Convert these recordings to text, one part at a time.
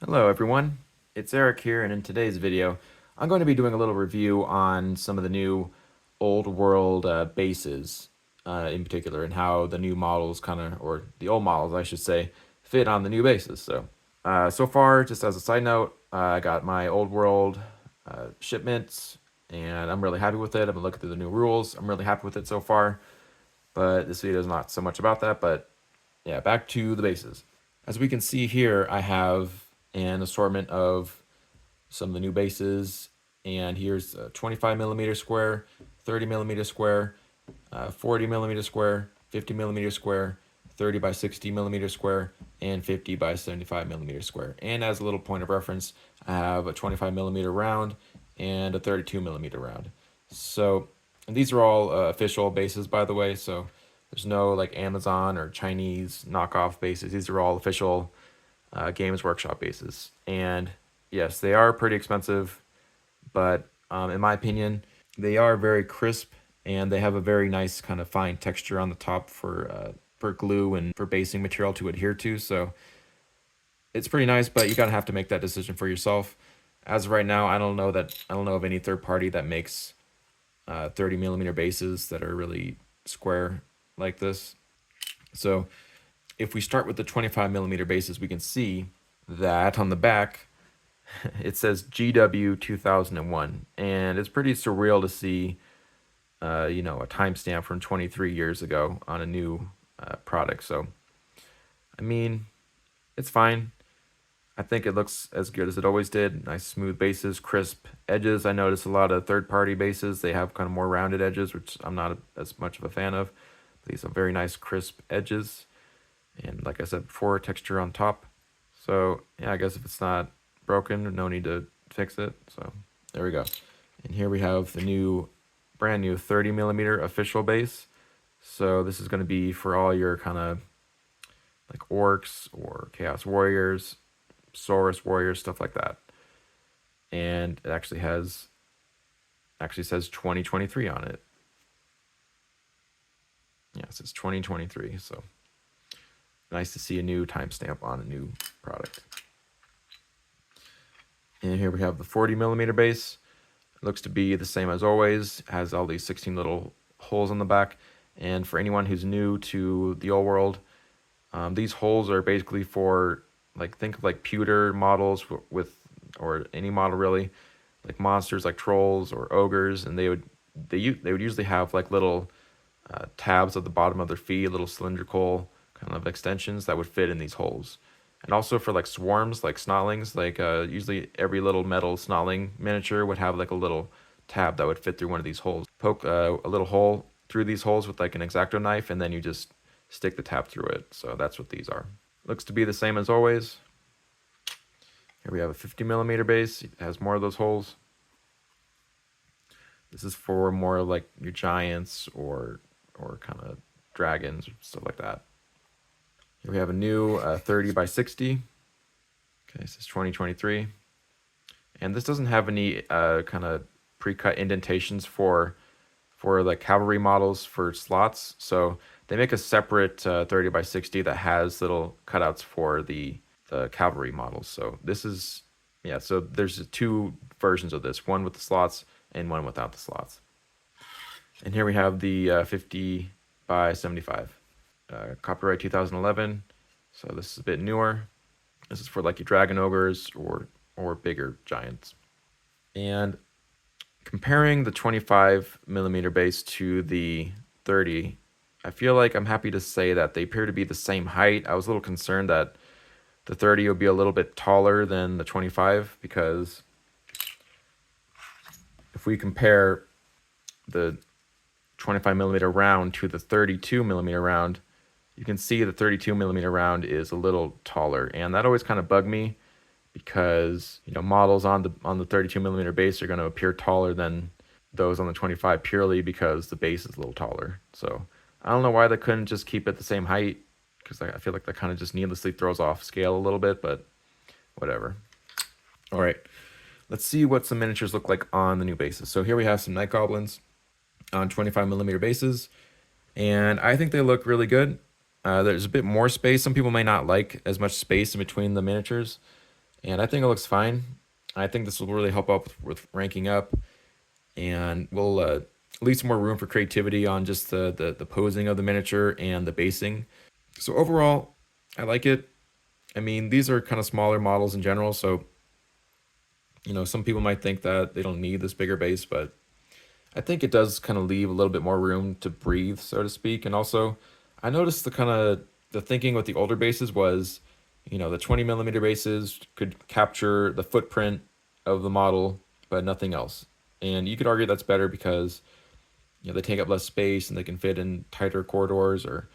Hello everyone, it's Eric here, and in today's video I'm going to be doing a little review on some of the new old world bases in particular, and how the new models or the old models I should say, fit on the new bases. So far, just as a side note, I got my old world shipments and I'm really happy with it. I've been looking through the new rules. I'm really happy with it so far, but this video is not so much about that. But yeah, back to the bases. As we can see here, I have an assortment of some of the new bases, and here's a 25 millimeter square, 30 millimeter square, 40 millimeter square, 50 millimeter square, 30 by 60 millimeter square, and 50 by 75 millimeter square. And as a little point of reference, I have a 25 millimeter round and a 32 millimeter round. So, and these are all official bases, by the way. So there's no like Amazon or Chinese knockoff bases. These are all official Games Workshop bases. And yes, they are pretty expensive, but in my opinion, they are very crisp and they have a very nice kind of fine texture on the top for glue and for basing material to adhere to. So it's pretty nice, but you gotta have to make that decision for yourself. As of right now, I don't know of any third party that makes 30 millimeter bases that are really square like this. So if we start with the 25 millimeter bases, we can see that on the back it says GW 2001, and it's pretty surreal to see a timestamp from 23 years ago on a new product. So I mean, it's fine. I think it looks as good as it always did. Nice smooth bases, crisp edges. I notice a lot of third-party bases, they have kind of more rounded edges, which I'm not as much of a fan of. These are very nice crisp edges. And like I said before, texture on top. So yeah, I guess if it's not broken, no need to fix it. So there we go. And here we have the brand new 30 millimeter official base. So this is going to be for all your kind of like orcs or chaos warriors, Saurus warriors, stuff like that. And it actually says 2023 on it. Yeah, it says 2023. So nice to see a new timestamp on a new product. And here we have the 40 millimeter base. It looks to be the same as always. It has all these 16 little holes on the back. And for anyone who's new to the old world, these holes are basically for think of like pewter models or any model really, like monsters like trolls or ogres, and they would usually have like little tabs at the bottom of their feet, little cylindrical kind of extensions that would fit in these holes. And also for like swarms, like snotlings, usually every little metal snotling miniature would have like a little tab that would fit through one of these holes. Poke a little hole through these holes with like an X-Acto knife, and then you just stick the tab through it. So that's what these are. Looks to be the same as always. Here we have a 50 millimeter base. It has more of those holes. This is for more like your giants or kind of dragons, stuff like that. Here we have a new 30 by 60. Okay, this is 2023. And this doesn't have any kind of pre-cut indentations for the cavalry models for slots. So they make a separate 30 by 60 that has little cutouts for the cavalry models. So this is, yeah, so there's two versions of this, one with the slots and one without the slots. And here we have the 50 by 75. Copyright 2011. So this is a bit newer. This is for like your dragon ogres or bigger giants. And comparing the 25 millimeter base to the 30, I feel like I'm happy to say that they appear to be the same height. I was a little concerned that the 30 would be a little bit taller than the 25, because if we compare the 25 millimeter round to the 32 millimeter round, you can see the 32 millimeter round is a little taller, and that always kind of bugged me, because models on the 32 millimeter base are going to appear taller than those on the 25 purely because the base is a little taller. So I don't know why they couldn't just keep it the same height, because I feel like that kind of just needlessly throws off scale a little bit, but whatever. All right, let's see what some miniatures look like on the new bases. So here we have some night goblins on 25 millimeter bases, and I think they look really good. There's a bit more space. Some people may not like as much space in between the miniatures, and I think it looks fine. I think this will really help out with ranking up, and will leave some more room for creativity on just the posing of the miniature and the basing. So overall, I like it. I mean, these are kind of smaller models in general, so some people might think that they don't need this bigger base, but I think it does kind of leave a little bit more room to breathe, so to speak. And also, I noticed the thinking with the older bases was, the 20 millimeter bases could capture the footprint of the model, but nothing else. And you could argue that's better because they take up less space and they can fit in tighter corridors, or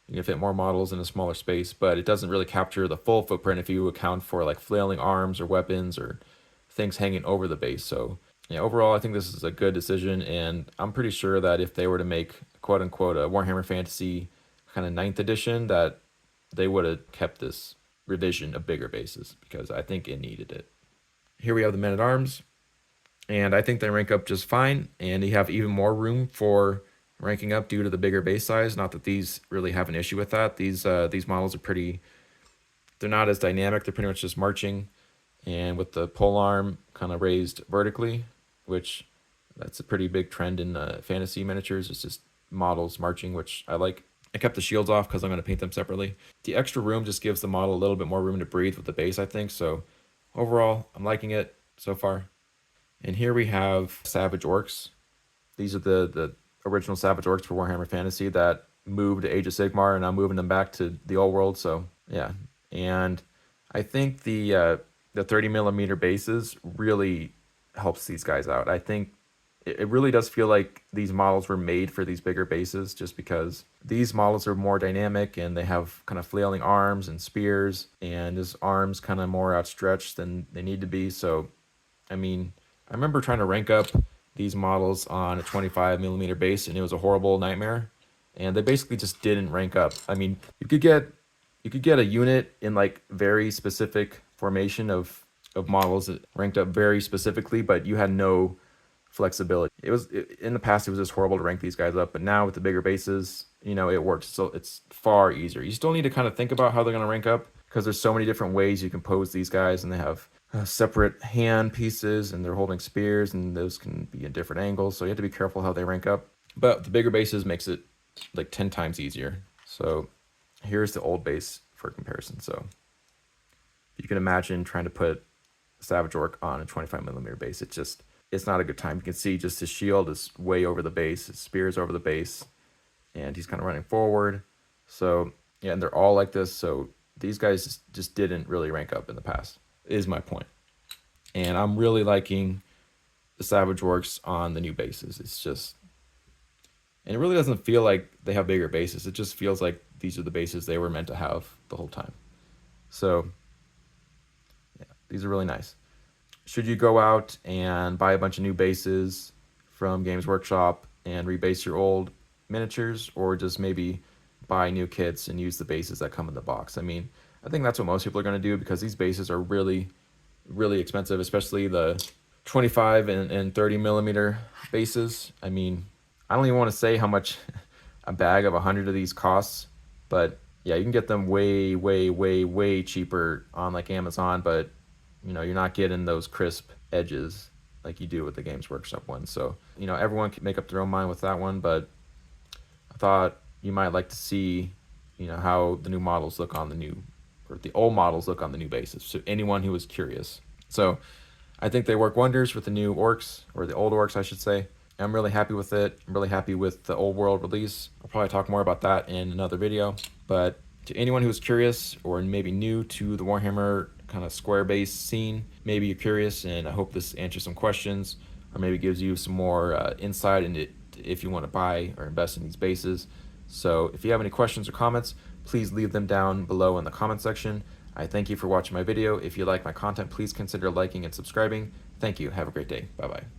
you can fit more models in a smaller space. But it doesn't really capture the full footprint if you account for like flailing arms or weapons or things hanging over the base. So yeah, overall, I think this is a good decision, and I'm pretty sure that if they were to make quote unquote a Warhammer Fantasy kind of ninth edition, that they would have kept this revision of bigger bases because I think it needed it. Here we have the men at arms, and I think they rank up just fine, and you have even more room for ranking up due to the bigger base size. Not that these really have an issue with that. These models are pretty. They're not as dynamic. They're pretty much just marching, and with the pole arm kind of raised vertically, which that's a pretty big trend in fantasy miniatures. It's just models marching, which I like. I kept the shields off because I'm going to paint them separately. The extra room just gives the model a little bit more room to breathe with the base, I think. So overall, I'm liking it so far. And here we have Savage Orcs. These are the original Savage Orcs for Warhammer Fantasy that moved to Age of Sigmar, and I'm moving them back to the old world. So yeah, and I think the 30 millimeter bases really helps these guys out. I think it really does feel like these models were made for these bigger bases, just because these models are more dynamic and they have kind of flailing arms and spears, and his arms kind of more outstretched than they need to be. So I mean, I remember trying to rank up these models on a 25 millimeter base, and it was a horrible nightmare. And they basically just didn't rank up. I mean, you could get a unit in like very specific formation of models that ranked up very specifically, but you had no flexibility. In the past it was just horrible to rank these guys up, but now with the bigger bases, it works. So it's far easier. You still need to kind of think about how they're going to rank up because there's so many different ways you can pose these guys, and they have separate hand pieces, and they're holding spears, and those can be in different angles. So you have to be careful how they rank up. But the bigger bases makes it like 10 times easier. So here's the old base for comparison. So you can imagine trying to put Savage Orc on a 25 millimeter base. It's not a good time. You can see just his shield is way over the base, his spear is over the base, and he's kind of running forward. So yeah, and they're all like this. So these guys just didn't really rank up in the past, is my point. And I'm really liking the Savage Orcs on the new bases. And it really doesn't feel like they have bigger bases. It just feels like these are the bases they were meant to have the whole time. So yeah, these are really nice. Should you go out and buy a bunch of new bases from Games Workshop and rebase your old miniatures, or just maybe buy new kits and use the bases that come in the box? I mean, I think that's what most people are going to do because these bases are really, really expensive, especially the 25 and 30 millimeter bases. I mean, I don't even want to say how much a bag of 100 of these costs, but yeah, you can get them way, way, way, way cheaper on like Amazon, but you're not getting those crisp edges like you do with the Games Workshop one. So, everyone can make up their own mind with that one, but I thought you might like to see, how the new models look on the new, or the old models look on the new bases. So anyone who was curious. So I think they work wonders with the new orcs, or the old orcs, I should say. I'm really happy with it. I'm really happy with the Old World release. I'll probably talk more about that in another video. But to anyone who's curious or maybe new to the Warhammer kind of square base scene, maybe you're curious, and I hope this answers some questions, or maybe gives you some more insight into if you want to buy or invest in these bases. So if you have any questions or comments, please leave them down below in the comment section. I thank you for watching my video. If you like my content, please consider liking and subscribing. Thank you. Have a great day. Bye-bye.